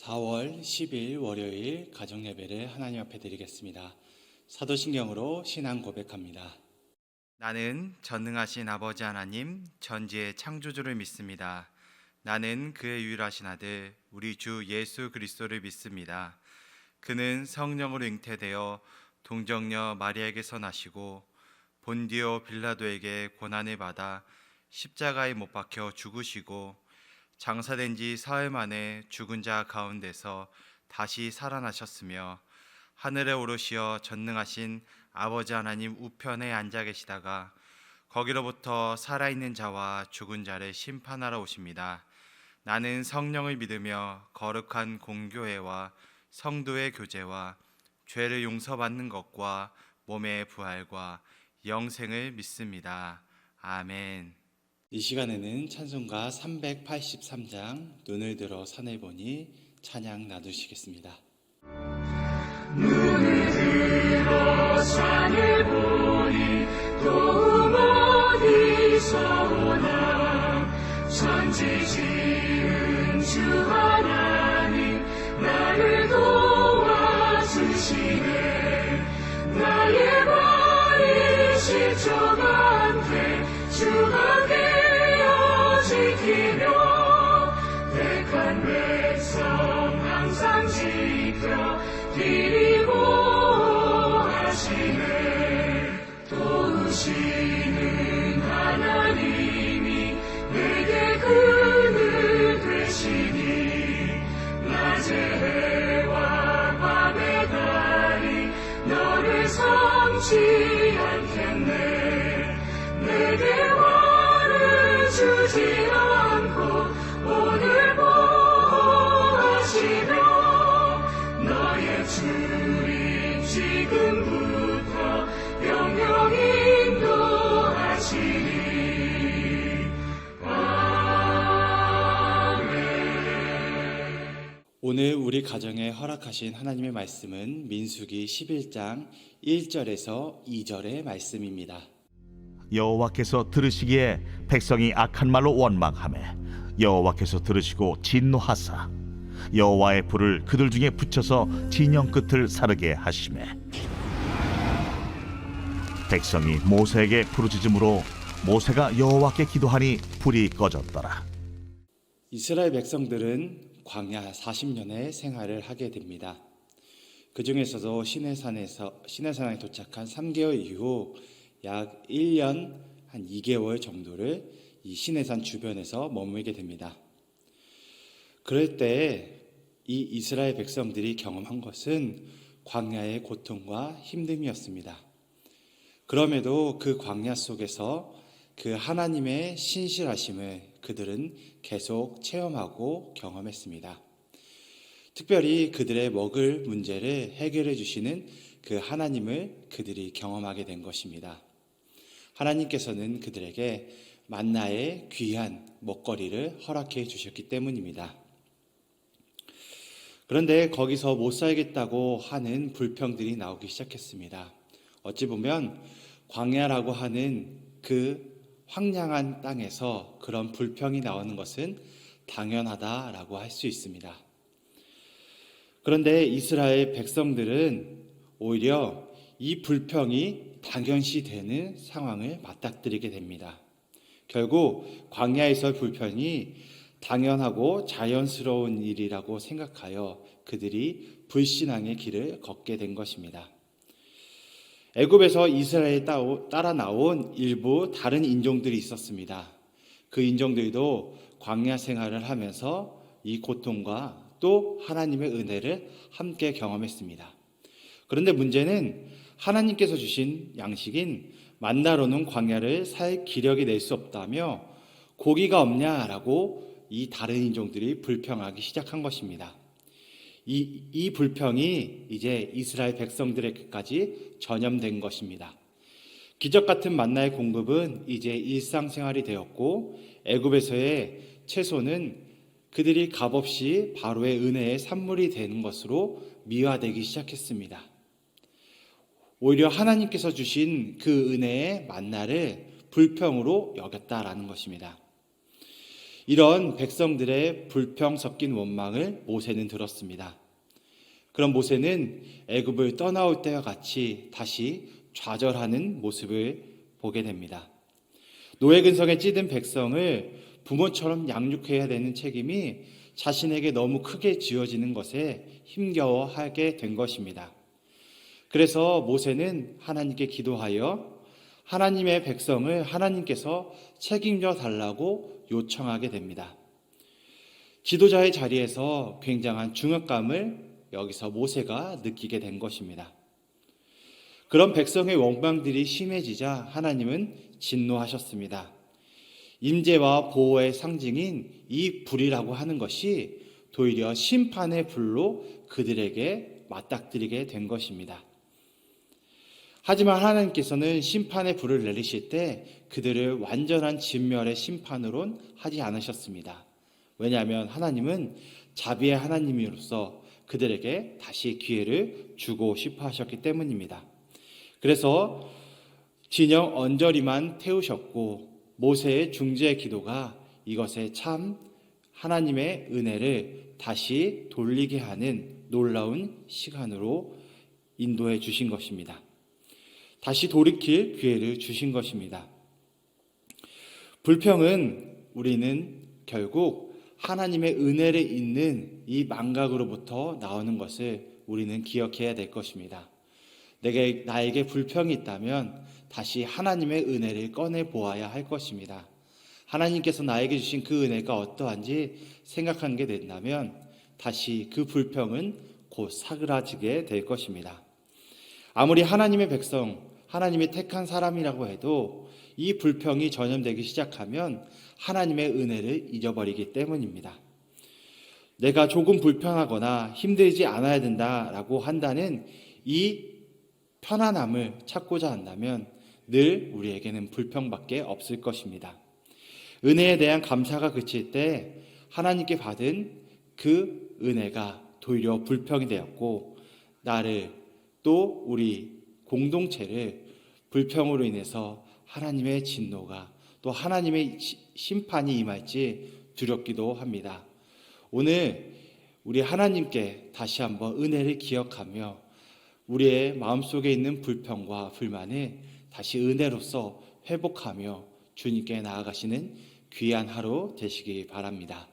4월 10일 월요일 가정예배를 하나님 앞에 드리겠습니다. 사도신경으로 신앙 고백합니다. 나는 전능하신 아버지 하나님 전지의 창조주를 믿습니다. 나는 그의 유일하신 아들 우리 주 예수 그리스도를 믿습니다. 그는 성령으로 잉태되어 동정녀 마리아에게서 나시고 본디오 빌라도에게 고난을 받아 십자가에 못 박혀 죽으시고 장사된 지 사흘 만에 죽은 자 가운데서 다시 살아나셨으며 하늘에 오르시어 전능하신 아버지 하나님 우편에 앉아 계시다가 거기로부터 살아있는 자와 죽은 자를 심판하러 오십니다. 나는 성령을 믿으며 거룩한 공교회와 성도의 교제와 죄를 용서받는 것과 몸의 부활과 영생을 믿습니다. 아멘. 이 시간에는 찬송가 383장 눈을 들어 산을 보니 찬양 나누시겠습니다. 눈을 들어 산을 보니 도움 어디서 오나 천지 지은 주 하나님 나를 도와주시네. 나의 발이 시종한테 주가 되어 지키며 택한 백성 항상 지켜 드리고 하시네. 도우시는 하나님이 내게 그늘 되시니 낮의 해와 밤의 달이 너를 삼지 않겠네. 내게 화를 주지 않고 오늘 보호하시며 너의 주님 지금부터 영영 인도하시니. 아멘. 오늘 우리 가정에 허락하신 하나님의 말씀은 민수기 11장 1절에서 2절의 말씀입니다. 여호와께서 들으시기에 백성이 악한 말로 원망하매 여호와께서 들으시고 진노하사 여호와의 불을 그들 중에 붙여서 진영 끝을 사르게 하시매 백성이 모세에게 부르짖음으로 모세가 여호와께 기도하니 불이 꺼졌더라. 이스라엘 백성들은 광야 40년의 생활을 하게 됩니다. 그 중에서도 시내산에 도착한 3개월 이후 약 1년 한 2개월 정도를 이 시내산 주변에서 머물게 됩니다. 그럴 때 이 이스라엘 백성들이 경험한 것은 광야의 고통과 힘듦이었습니다. 그럼에도 그 광야 속에서 그 하나님의 신실하심을 그들은 계속 체험하고 경험했습니다. 특별히 그들의 먹을 문제를 해결해 주시는 그 하나님을 그들이 경험하게 된 것입니다. 하나님께서는 그들에게 만나의 귀한 먹거리를 허락해 주셨기 때문입니다. 그런데 거기서 못 살겠다고 하는 불평들이 나오기 시작했습니다. 어찌 보면 광야라고 하는 그 황량한 땅에서 그런 불평이 나오는 것은 당연하다라고 할 수 있습니다. 그런데 이스라엘 백성들은 오히려 이 불평이 당연시 되는 상황을 맞닥뜨리게 됩니다. 결국 광야에서 불평이 당연하고 자연스러운 일이라고 생각하여 그들이 불신앙의 길을 걷게 된 것입니다. 애굽에서 이스라엘에 따라 나온 일부 다른 인종들이 있었습니다. 그 인종들도 광야 생활을 하면서 이 고통과 또 하나님의 은혜를 함께 경험했습니다. 그런데 문제는 하나님께서 주신 양식인 만나로는 광야를 살 기력이 낼 수 없다며 고기가 없냐라고 이 다른 인종들이 불평하기 시작한 것입니다. 이 불평이 이제 이스라엘 백성들에게까지 전염된 것입니다. 기적 같은 만나의 공급은 이제 일상생활이 되었고 애굽에서의 채소는 그들이 값없이 바로의 은혜의 산물이 되는 것으로 미화되기 시작했습니다. 오히려 하나님께서 주신 그 은혜의 만나를 불평으로 여겼다라는 것입니다. 이런 백성들의 불평 섞인 원망을 모세는 들었습니다. 그럼 모세는 애굽을 떠나올 때와 같이 다시 좌절하는 모습을 보게 됩니다. 노예 근성에 찌든 백성을 부모처럼 양육해야 되는 책임이 자신에게 너무 크게 지어지는 것에 힘겨워하게 된 것입니다. 그래서 모세는 하나님께 기도하여 하나님의 백성을 하나님께서 책임져 달라고 요청하게 됩니다. 지도자의 자리에서 굉장한 중압감을 여기서 모세가 느끼게 된 것입니다. 그런 백성의 원망들이 심해지자 하나님은 진노하셨습니다. 임재와 보호의 상징인 이 불이라고 하는 것이 도리어 심판의 불로 그들에게 맞닥뜨리게 된 것입니다. 하지만 하나님께서는 심판의 불을 내리실 때 그들을 완전한 진멸의 심판으론 하지 않으셨습니다. 왜냐하면 하나님은 자비의 하나님으로서 그들에게 다시 기회를 주고 싶어 하셨기 때문입니다. 그래서 진영 언저리만 태우셨고 모세의 중재 기도가 이것에 참 하나님의 은혜를 다시 돌리게 하는 놀라운 시간으로 인도해 주신 것입니다. 다시 돌이킬 기회를 주신 것입니다. 불평은 우리는 결국 하나님의 은혜를 잊는 이 망각으로부터 나오는 것을 우리는 기억해야 될 것입니다. 나에게 불평이 있다면 다시 하나님의 은혜를 꺼내 보아야 할 것입니다. 하나님께서 나에게 주신 그 은혜가 어떠한지 생각하게 된다면 다시 그 불평은 곧 사그라지게 될 것입니다. 아무리 하나님의 백성, 하나님이 택한 사람이라고 해도 이 불평이 전염되기 시작하면 하나님의 은혜를 잊어버리기 때문입니다. 내가 조금 불편하거나 힘들지 않아야 된다라고 한다는 이 편안함을 찾고자 한다면 늘 우리에게는 불평밖에 없을 것입니다. 은혜에 대한 감사가 그칠 때 하나님께 받은 그 은혜가 도리어 불평이 되었고 나를 또 우리 공동체를 불평으로 인해서 하나님의 진노가 또 하나님의 심판이 임할지 두렵기도 합니다. 오늘 우리 하나님께 다시 한번 은혜를 기억하며 우리의 마음속에 있는 불평과 불만을 다시 은혜로서 회복하며 주님께 나아가시는 귀한 하루 되시기 바랍니다.